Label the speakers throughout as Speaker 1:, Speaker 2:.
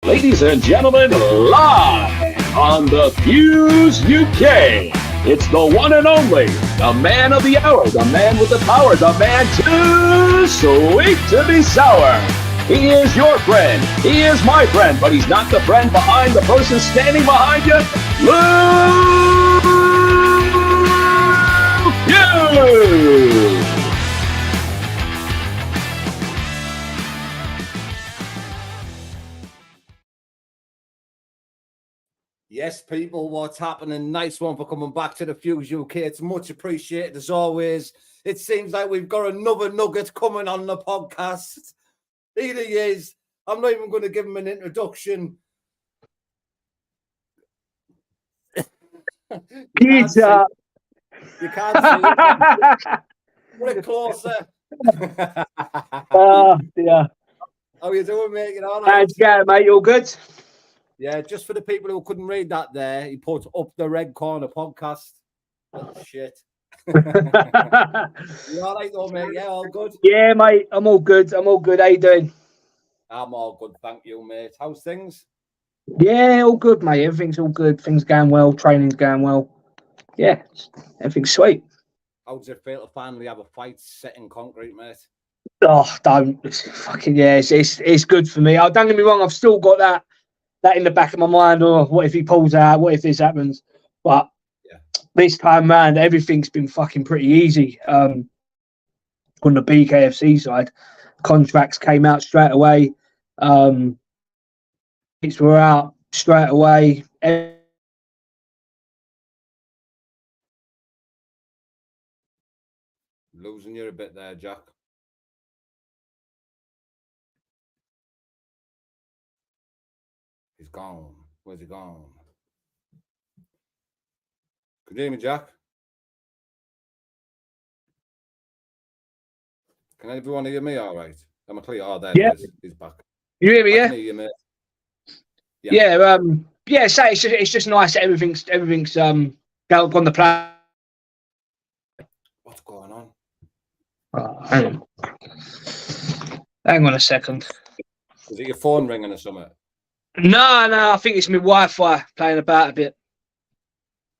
Speaker 1: Ladies and gentlemen, live on the Fuse UK, it's the one and only, the man of the hour, the man with the power, the man too sweet to be sour. He is your friend, he is my friend, but he's not the friend behind the person standing behind you. Luke Hughes!
Speaker 2: Yes, people, what's happening? Nice one for coming back to the Fuse UK. It's much appreciated as always. It seems like we've got another nugget coming on the podcast. Here he is. I'm not even going to give him an introduction. You can't see it. Put it closer.
Speaker 3: Oh, dear.
Speaker 2: How are you doing, mate? You know,
Speaker 3: how's it going, mate? You all good?
Speaker 2: Yeah, just for the people who couldn't read that there, he put Up the Red Corner podcast. Oh, shit. You all right though, mate? Yeah, all good?
Speaker 3: Yeah, mate, I'm all good. I'm all good. How you doing?
Speaker 2: I'm all good, thank you, mate. How's things?
Speaker 3: Yeah, all good, mate. Everything's all good. Things going well. Training's going well. Yeah, everything's sweet.
Speaker 2: How does it feel to finally have a fight set in concrete, mate?
Speaker 3: Oh, don't. It's fucking, yeah, it's good for me. Oh, don't get me wrong, I've still got that in the back of my mind, or what if he pulls out, what if this happens? But yeah, this time round, everything's been fucking pretty easy. On the BKFC side, contracts came out straight away. It's were out straight away.
Speaker 2: Losing you a bit there, Jack. He's gone. Where's he gone? Can you hear me, Jack? Can everyone hear me all right? Am I clear? Oh, there he is. He's back.
Speaker 3: You hear me, yeah?
Speaker 2: Hear you, mate.
Speaker 3: Yeah, so it's just nice that everything's going on the plan.
Speaker 2: What's going on?
Speaker 3: Oh, hang on a second.
Speaker 2: Is it your phone ringing or something?
Speaker 3: No, I think it's my Wi-Fi playing about a bit.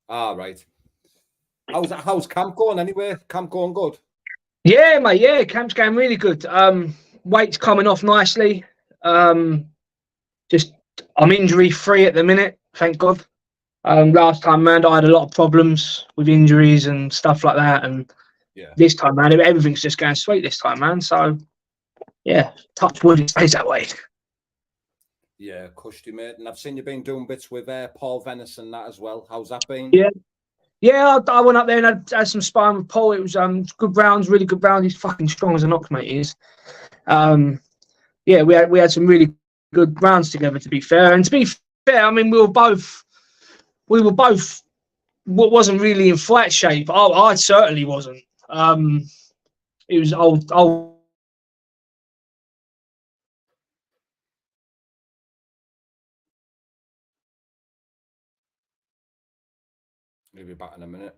Speaker 2: Ah, right. How's camp going anyway? Camp going good?
Speaker 3: Yeah, mate, yeah, camp's going really good. Weight's coming off nicely. Just I'm injury free at the minute, thank God. Last time round I had a lot of problems with injuries and stuff like that, and this time round everything's just going sweet this time, man. So yeah, touch wood, it stays that way.
Speaker 2: Yeah, cushy, mate. And I've seen you been doing bits with Paul Venice and that as well. How's that been?
Speaker 3: Yeah, I went up there and had some sparring with Paul. It was good rounds, really good rounds. He's fucking strong as an ox, mate. He is. Yeah, we had some really good rounds together. To be fair, I mean, we were both wasn't really in fight shape. I certainly wasn't. It was old.
Speaker 2: We'll be back in a minute.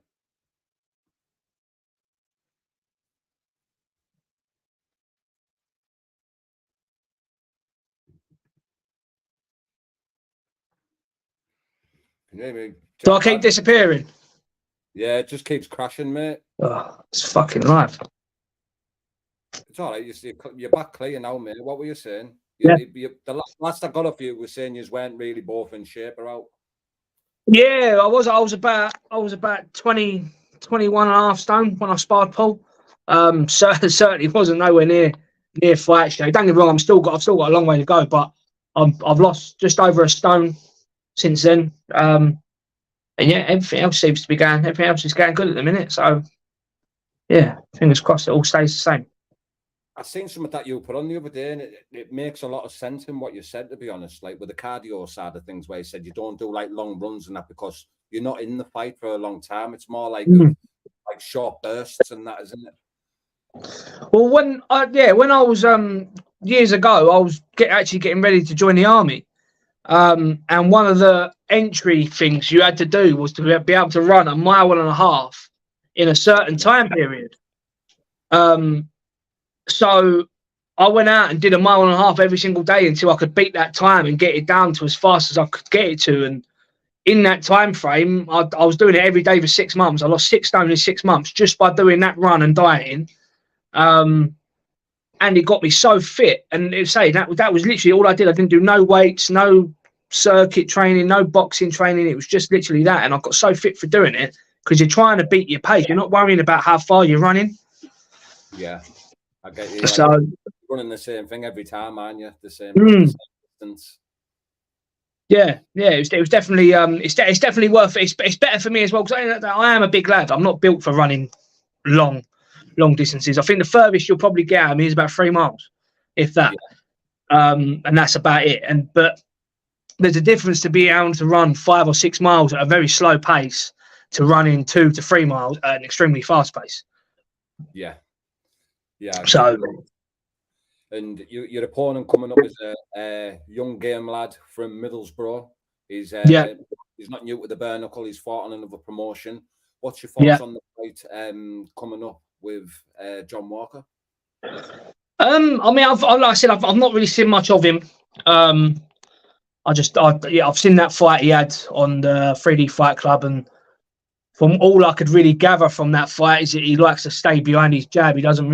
Speaker 2: Can you hear me?
Speaker 3: Do I keep disappearing?
Speaker 2: Yeah, it just keeps crashing, mate.
Speaker 3: Oh, it's fucking life.
Speaker 2: It's all right. You're back clear now, mate. What were you saying? The last I got off you was saying you weren't really both in shape or out.
Speaker 3: Yeah, I was about 20, 21 and a half stone when I sparred Paul. Certainly wasn't nowhere near fight shape. Don't get me wrong, I've still got a long way to go, but I've lost just over a stone since then. And yeah, everything else seems to be going. Everything else is going good at the minute. So yeah, fingers crossed it all stays the same.
Speaker 2: I seen something that you put on the other day, and it makes a lot of sense in what you said, to be honest. Like with the cardio side of things, where you said you don't do like long runs and that because you're not in the fight for a long time. It's more like like short bursts and that, isn't it?
Speaker 3: Well, when I was years ago, I was actually getting ready to join the army, and one of the entry things you had to do was to be able to run 1.5 miles in a certain time period. So I went out and did a mile and a half every single day until I could beat that time and get it down to as fast as I could get it to. And in that time frame, I was doing it every day for 6 months. I lost 6 stone in 6 months just by doing that run and dieting. And it got me so fit. And it say that was literally all I did. I didn't do no weights, no circuit training, no boxing training. It was just literally that. And I got so fit for doing it because you're trying to beat your pace. You're not worrying about how far you're running.
Speaker 2: Yeah, I get you.
Speaker 3: So
Speaker 2: you're running the same thing every time, aren't you? The same distance.
Speaker 3: Yeah, it was definitely it's definitely worth it. It's better for me as well because I am a big lad. I'm not built for running long distances. I think the furthest you'll probably get out of me is about 3 miles, if that. Yeah. And that's about it. But there's a difference to be able to run 5 or 6 miles at a very slow pace to running 2 to 3 miles at an extremely fast pace.
Speaker 2: Yeah.
Speaker 3: So.
Speaker 2: And your opponent coming up is a young game lad from Middlesbrough. He's not new to the bare knuckle. He's fought on another promotion. What's your thoughts on the fight coming up with John Walker?
Speaker 3: I mean, like I said, I've not really seen much of him. I've seen that fight he had on the 3D Fight Club, and from all I could really gather from that fight is that he likes to stay behind his jab. He didn't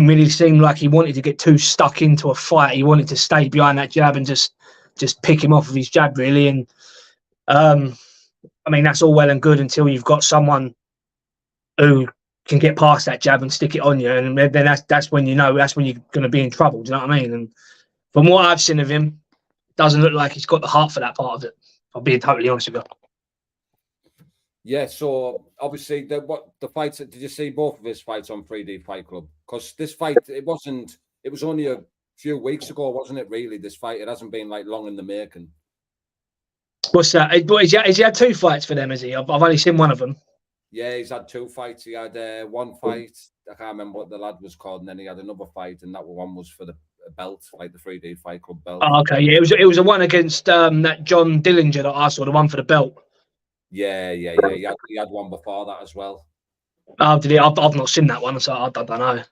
Speaker 3: really seem like he wanted to get too stuck into a fight. He wanted to stay behind that jab and just pick him off with his jab, really. And I mean, that's all well and good until you've got someone who can get past that jab and stick it on you, and then that's when you're going to be in trouble. Do you know what I mean? And from what I've seen of him, it doesn't look like he's got the heart for that part of it. I'll be totally honest with you.
Speaker 2: Yeah, so obviously the fights. Did you see both of his fights on 3D Fight Club? Because this fight, it was only a few weeks ago, wasn't it? Really, this fight, it hasn't been like long in the making.
Speaker 3: What's that? Has he had 2 fights for them? Has he? I've only seen one of them. Yeah,
Speaker 2: he's had 2 fights. He had one fight. I can't remember what the lad was called, and then he had another fight, and that one was for the belt, like the 3D Fight Club belt.
Speaker 3: Oh, okay, yeah, it was a one against that John Dillinger that I saw, the one for the belt.
Speaker 2: Yeah. He had one before that as well.
Speaker 3: Oh, did he? I've not seen that one, so I don't know.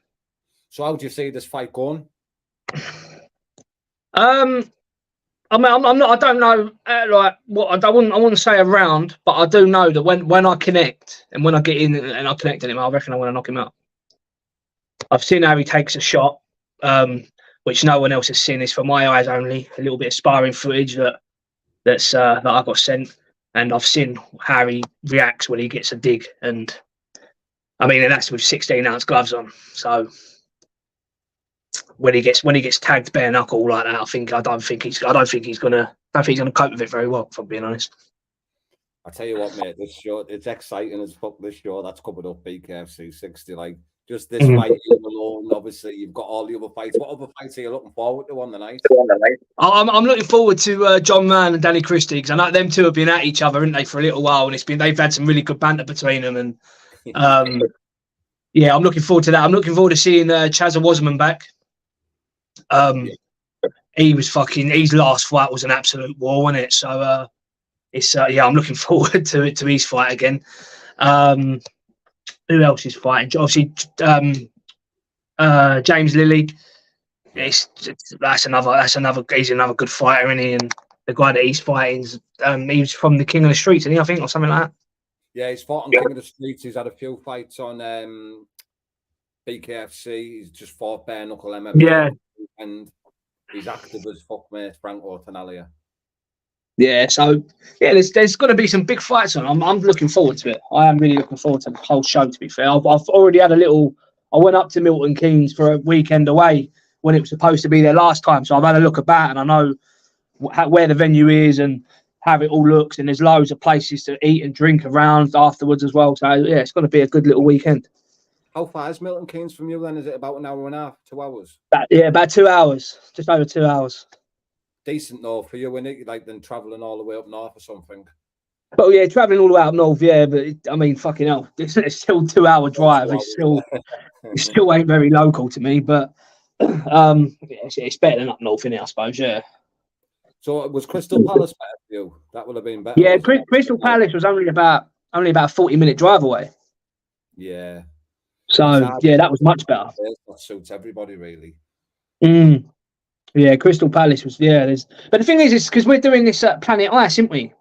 Speaker 2: So how do you see this fight going?
Speaker 3: I mean, I'm not. I don't know. Like what I wouldn't say a round, but I do know that when I connect and when I get in and I connect him, I reckon I want to knock him out. I've seen how he takes a shot, which no one else has seen. It's for my eyes only. A little bit of sparring footage that I got sent, and I've seen how he reacts when he gets a dig. And I mean, and that's with 16-ounce gloves on. So when he gets tagged bare knuckle like that, I don't think he's gonna cope with it very well, if I'm being honest.
Speaker 2: I tell you what, mate, this show, it's exciting as fuck. This show that's coming up, BKFC 60, like just this fight alone. Obviously, you've got all the other fights. What other fights are you looking forward to on the night?
Speaker 3: I'm looking forward to John Mann and Danny Christie, because I know them two have been at each other, haven't they, for a little while, and they've had some really good banter between them. And yeah, I'm looking forward to that. I'm looking forward to seeing Chazza Wasserman back. His last fight was an absolute war, wasn't it? So I'm looking forward to his fight again. Who else is fighting? Obviously, James Lilly. That's another. He's another good fighter, isn't he? And the guy that he's fighting, he's from the King of the Streets, isn't he? I think, or something like that. Yeah,
Speaker 2: he's fought on King of the Streets. He's had a few fights on BKFC. He's just fought bare knuckle MMA.
Speaker 3: Yeah,
Speaker 2: and he's active as fuck, mate. Franco Tanalia.
Speaker 3: Yeah, so yeah, there's going to be some big fights on. I'm looking forward to it. I am really looking forward to the whole show. To be fair, I've already had I went up to Milton Keynes for a weekend away when it was supposed to be there last time. So I've had a look about, and I know where the venue is and how it all looks. And there's loads of places to eat and drink around afterwards as well. So yeah, it's going to be a good little weekend.
Speaker 2: How far is Milton Keynes from you then? Is it about an hour and a half, 2 hours?
Speaker 3: About 2 hours, just over 2 hours.
Speaker 2: Decent though for you, when it like then traveling all the way up north or something.
Speaker 3: But yeah, traveling all the way up north, yeah. But I mean, fucking hell, it's still a 2 hour drive. It still ain't very local to me, but it's better than up north, innit, I suppose. Yeah.
Speaker 2: So was Crystal Palace better for you? That would have been better.
Speaker 3: Yeah, Crystal Palace was only about a 40-minute drive away.
Speaker 2: Yeah.
Speaker 3: So yeah, that was much better.
Speaker 2: That suits everybody really.
Speaker 3: Yeah, Crystal Palace was but the thing is because we're doing this at Planet Ice, aren't we?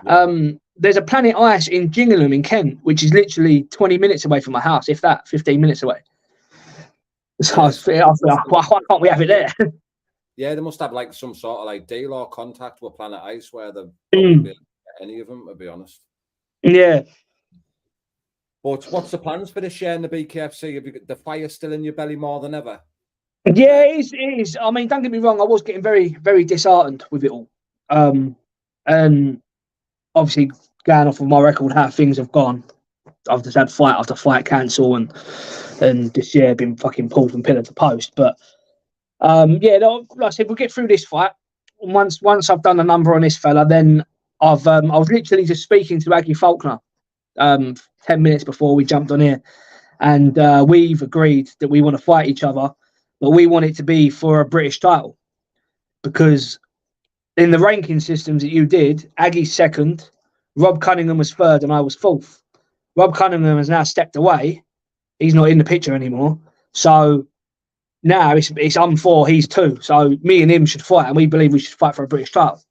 Speaker 3: Yeah. There's a Planet Ice in Gillingham in Kent, which is literally 20 minutes away from my house, if that, 15 minutes away. So I feel, why can't we have it there?
Speaker 2: Yeah, they must have like some sort of like deal or contact with Planet Ice where they'll probably be able to get any of them, to be honest.
Speaker 3: Yeah.
Speaker 2: But what's the plans for this year in the BKFC? Have you got the fire still in your belly more than ever?
Speaker 3: Yeah, it is. I mean, don't get me wrong, I was getting very, very disheartened with it all. And obviously going off of my record how things have gone, I've just had fight after fight cancel and this year been fucking pulled from pillar to post. But like I said, we'll get through this fight. Once I've done a number on this fella, then I was literally just speaking to Aggie Faulkner 10 minutes before we jumped on here, and we've agreed that we want to fight each other, but we want it to be for a British title, because in the ranking systems that you did, Aggie's second, Rob Cunningham was third, and I was fourth. Rob Cunningham has now stepped away. He's not in the picture anymore. So now it's I'm 4, he's 2. So me and him should fight, and we believe we should fight for a British title.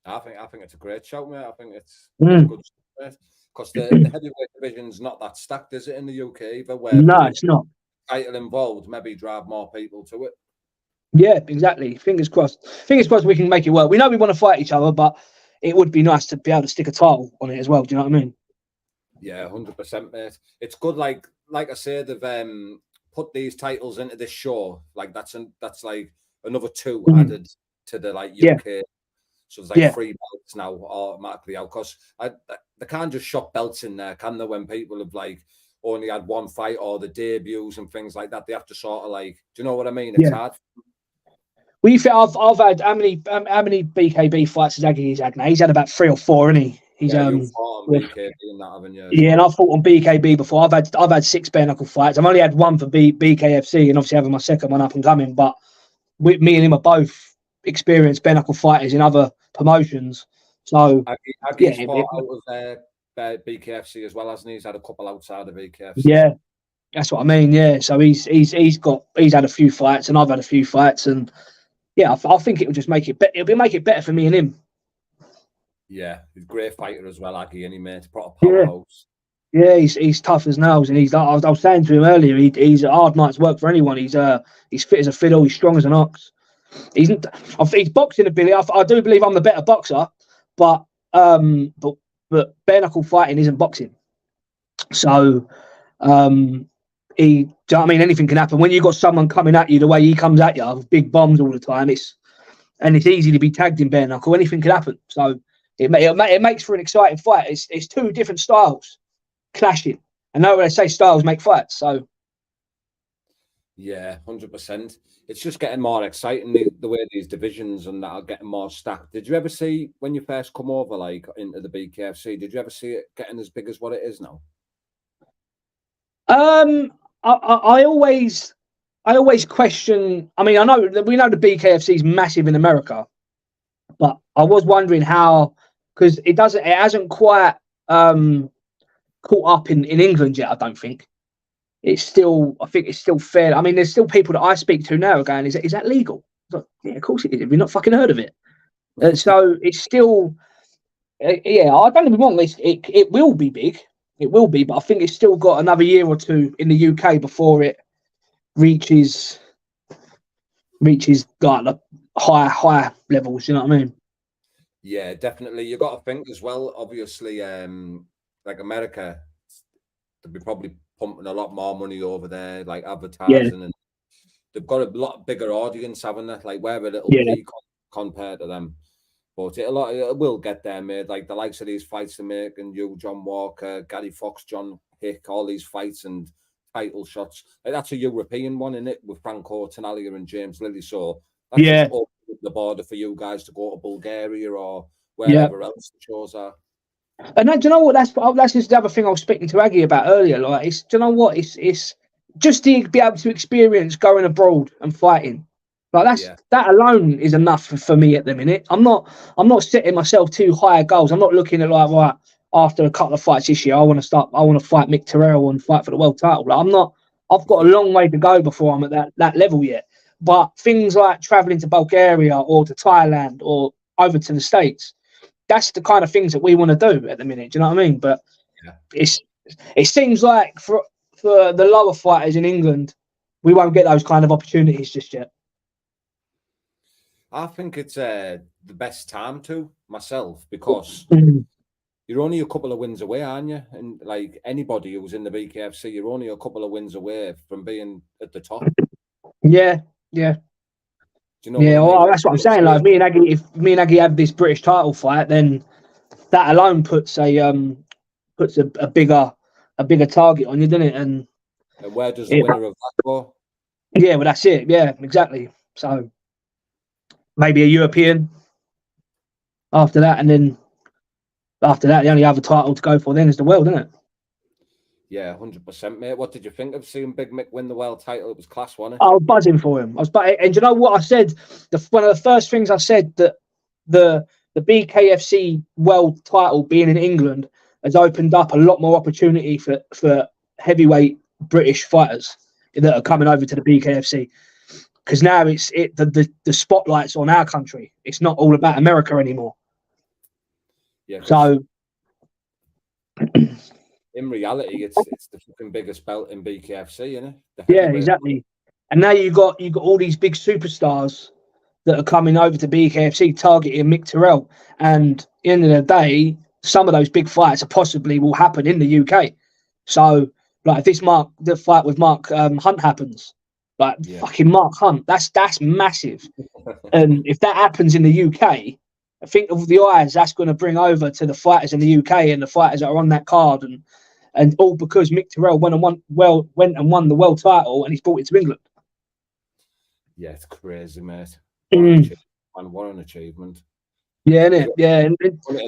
Speaker 2: I think it's a great shout, mate. I think it's good because the heavyweight division's not that stacked, is it, in the UK either? Where
Speaker 3: no, it's not.
Speaker 2: Title involved, maybe drive more people to it.
Speaker 3: Yeah, exactly. Fingers crossed. Fingers crossed we can make it work. We know we want to fight each other, but it would be nice to be able to stick a title on it as well. Do you know what I mean?
Speaker 2: Yeah, 100%, mate. It's good. Like I said, they've put these titles into this show. Like that's like another 2 added to the like UK. So there's like 3 belts now automatically out, because they can't just shove belts in there, can they? When people have like only had 1 fight or the debuts and things like that, they have to sort of like, do you know what I mean? It's hard. I've
Speaker 3: had how many BKB fights has Aggie's had now? He's had about 3 or 4, isn't he? He's
Speaker 2: you've fought on BKB and that, haven't you?
Speaker 3: Yeah, and I've fought on BKB before. I've had 6 bare knuckle fights. I've only had 1 for BKFC, and obviously having my second one up and coming. But me and him are both experienced bare knuckle fighters in other promotions. So
Speaker 2: Aggie's fought out of BKFC as well, hasn't he? He's had a couple outside of BKFC.
Speaker 3: Yeah, that's what I mean. Yeah, so he's had a few fights, and I've had a few fights, and yeah, I think it'll just make it better. It'll make it better for me and him.
Speaker 2: Yeah, he's a great fighter as well, Aggie, and he made a proper powerhouse.
Speaker 3: Yeah, he's tough as nails, and I was saying to him earlier, he's a hard night's work for anyone. He's fit as a fiddle. He's strong as an ox. He's boxing ability. I do believe I'm the better boxer, but bare knuckle fighting isn't boxing. So do you know what I mean? Anything can happen when you got someone coming at you the way he comes at you with big bombs all the time. It's easy to be tagged in bare knuckle. Anything could happen. So it makes for an exciting fight. It's 2 different styles clashing. I know when they say styles make fights. So
Speaker 2: yeah, 100%. It's just getting more exciting the way these divisions and that are getting more stacked. Did you ever see when you first come over like into the BKFC? Did you ever see it getting as big as what it is now?
Speaker 3: I always question. I mean, we know the BKFC is massive in America, but I was wondering how, because it hasn't quite caught up in England yet. I don't think. I think it's still fair. I mean, there's still people that I speak to now going, is that legal? Like, yeah, of course it is. We've not fucking heard of it. So it's still, I don't get me wrong. It will be big. It will be, but I think it's still got another year or 2 in the UK before it reaches like the higher levels. You know what I mean?
Speaker 2: Yeah, definitely. You got to think as well. Obviously, like America, they'll be probably pumping a lot more money over there, like advertising, and they've got a lot bigger audience, haven't they? Like we're a little peak compared to them, but it will get there, mate. Like the likes of these fights they make, and John Walker, Gary Fox, John Hick, all these fights and title shots. Like that's a European one, in it, with Franco Tenalia and James Lilly. So that's just opening the border for you guys to go to Bulgaria or wherever else the shows are.
Speaker 3: And do you know what? That's just the other thing I was speaking to Aggie about earlier. Like, do you know what? It's just to be able to experience going abroad and fighting. Like that alone is enough for me at the minute. I'm not setting myself too high goals. I'm not looking at like, right, after a couple of fights this year, I want to fight Mick Terrell and fight for the world title. Like, I've got a long way to go before I'm at that level yet. But things like traveling to Bulgaria or to Thailand or over to the States, that's the kind of things that we want to do at the minute. Do you know what I mean? But it seems like for the lower fighters in England, we won't get those kind of opportunities just yet.
Speaker 2: I think it's the best time to myself, because you're only a couple of wins away, aren't you? And like anybody who's in the BKFC, you're only a couple of wins away from being at the top.
Speaker 3: Yeah. Do
Speaker 2: you know? Yeah,
Speaker 3: well, that's what I'm saying. Like, if me and Aggie have this British title fight, then that alone puts a bigger target on you, doesn't it? And
Speaker 2: where does the winner of that go?
Speaker 3: Yeah, well, that's it. Yeah, exactly. So maybe a European after that, and then after that, the only other title to go for then is the world, isn't it?
Speaker 2: Yeah, 100%, mate. What did you think of seeing Big Mick win the world title? It was class, wasn't it?
Speaker 3: I was buzzing for him. And you know what I said? One of the first things I said, that the BKFC world title being in England has opened up a lot more opportunity for heavyweight British fighters that are coming over to the BKFC, because now the spotlight's on our country. It's not all about America anymore.
Speaker 2: Yeah.
Speaker 3: So
Speaker 2: in reality, it's the fucking biggest belt in BKFC, isn't it?
Speaker 3: Yeah, exactly. And now you got all these big superstars that are coming over to BKFC targeting Mick Terrell. And at the end of the day, some of those big fights possibly will happen in the UK. So, like, if the fight with Mark Hunt happens, fucking Mark Hunt, that's massive. And if that happens in the UK, I think of the eyes that's going to bring over to the fighters in the UK and the fighters that are on that card, and all because Mick Terrell went and won the world title, and he's brought it to England.
Speaker 2: Yeah, it's crazy, mate. What an achievement.
Speaker 3: Yeah, innit? Yeah, and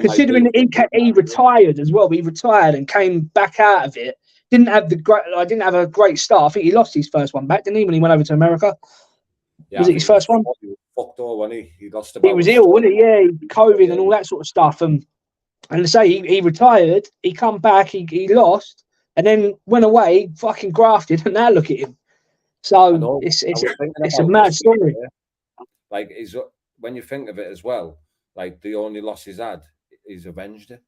Speaker 3: considering that he retired as well, he retired and came back out of it. Didn't have a great start. I think he lost his first one back, didn't he, when he went over to America?
Speaker 2: Yeah,
Speaker 3: was it his first one?
Speaker 2: He was fucked up, wasn't he? He lost
Speaker 3: He was ill, wasn't he? Yeah, COVID and all that sort of stuff. And to say he retired, he come back, he lost, and then went away, fucking grafted, and now look at him. So it's a mad story.
Speaker 2: Like, when you think of it as well, like the only loss he's had, he's avenged it.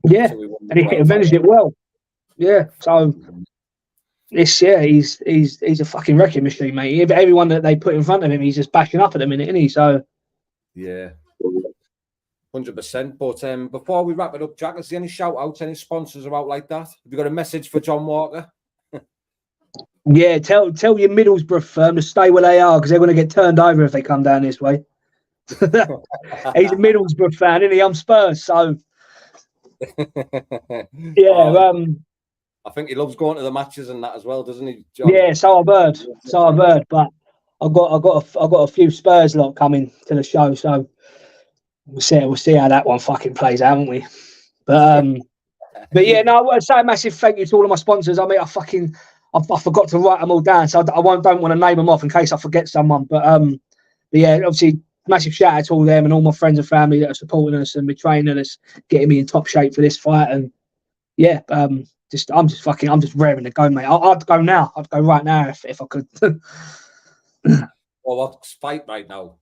Speaker 3: Yeah, and he avenged it well. Yeah, so he's a fucking wrecking machine, mate. Everyone that they put in front of him, he's just bashing up at the minute, isn't he? So
Speaker 2: yeah, 100%. But before we wrap it up, Jack, is there any shout outs, any sponsors are out like that? Have you got a message for John Walker?
Speaker 3: Yeah, tell your Middlesbrough firm to stay where they are, because they're going to get turned over if they come down this way. He's a Middlesbrough fan, isn't he? I'm Spurs, so yeah.
Speaker 2: I think he loves going to the matches and that as well, doesn't he, John?
Speaker 3: Yeah, so I've heard. But I've got a few Spurs lot coming to the show, so we'll see how that one fucking plays out, haven't we? But yeah, no, I want to say a massive thank you to all of my sponsors. I mean, I forgot to write them all down, so I don't want to name them off in case I forget someone. But yeah, obviously, massive shout out to all them and all my friends and family that are supporting us and training us, getting me in top shape for this fight. And yeah, I'm just raring to go, mate. I'd go now. I'd go right now if I could.
Speaker 2: Well, what's fight right now?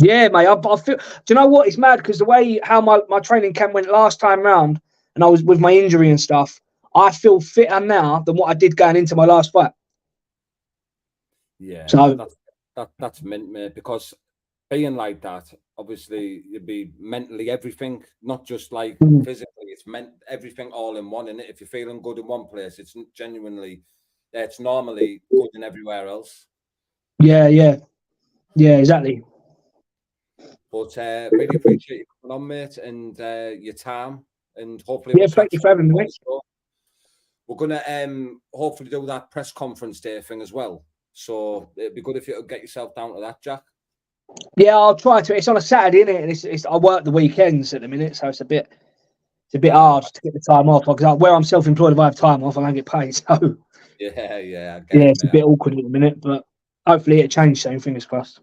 Speaker 3: Yeah, mate. I feel. Do you know what? It's mad because the way how my training camp went last time round, and I was with my injury and stuff, I feel fitter now than what I did going into my last fight.
Speaker 2: Yeah,
Speaker 3: so
Speaker 2: that's meant, mate, because being like that, obviously you'd be mentally everything, not just like physically. It's meant everything all in one. And if you're feeling good in one place, it's genuinely, it's normally good in everywhere else.
Speaker 3: Yeah, exactly.
Speaker 2: But really appreciate you coming on, mate, and your time. And hopefully,
Speaker 3: thank you for having me.
Speaker 2: We're gonna hopefully do that press conference day thing as well. So it'd be good if you could get yourself down to that, Jack. Yeah,
Speaker 3: I'll try to. It's on a Saturday, isn't it? And I work the weekends at the minute, so it's a bit hard to get the time off. Because where I'm self-employed, if I have time off, I don't get paid. So
Speaker 2: yeah,
Speaker 3: it's a bit awkward at the minute, but hopefully it changes soon. Fingers crossed.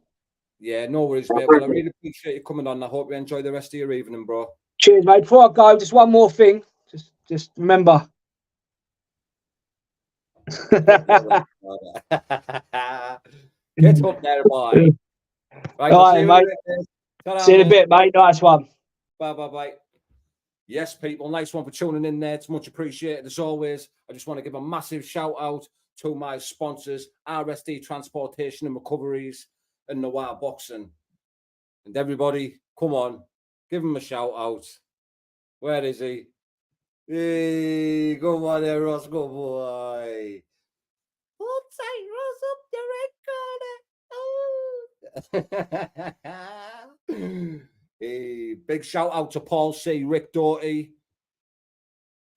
Speaker 2: Yeah, no worries, mate. Well, I really appreciate you coming on. I hope you enjoy the rest of your evening, bro.
Speaker 3: Cheers, mate. Before I go, just one more thing. Just remember.
Speaker 2: Get up there, boy. Right,
Speaker 3: All right, mate. See you in a bit, mate. Nice one.
Speaker 2: Bye. Yes, people, nice one for tuning in there. It's much appreciated as always. I just want to give a massive shout out to my sponsors, RSD Transportation and Recoveries and Noir Boxing. And everybody, come on, give him a shout out. Where is he? Hey, come on there, Ross, go boy. Hold tight, Ross, up the record. Hey, big shout out to Paul C, Rick Doughty,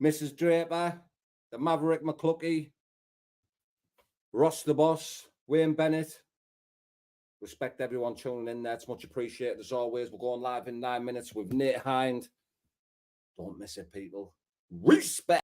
Speaker 2: Mrs. Draper, the Maverick McCluckey, Ross the Boss, Wayne Bennett. Respect everyone tuning in there. It's much appreciated as always. We're going live in 9 minutes with Nate Hind. Don't miss it, people. Respect.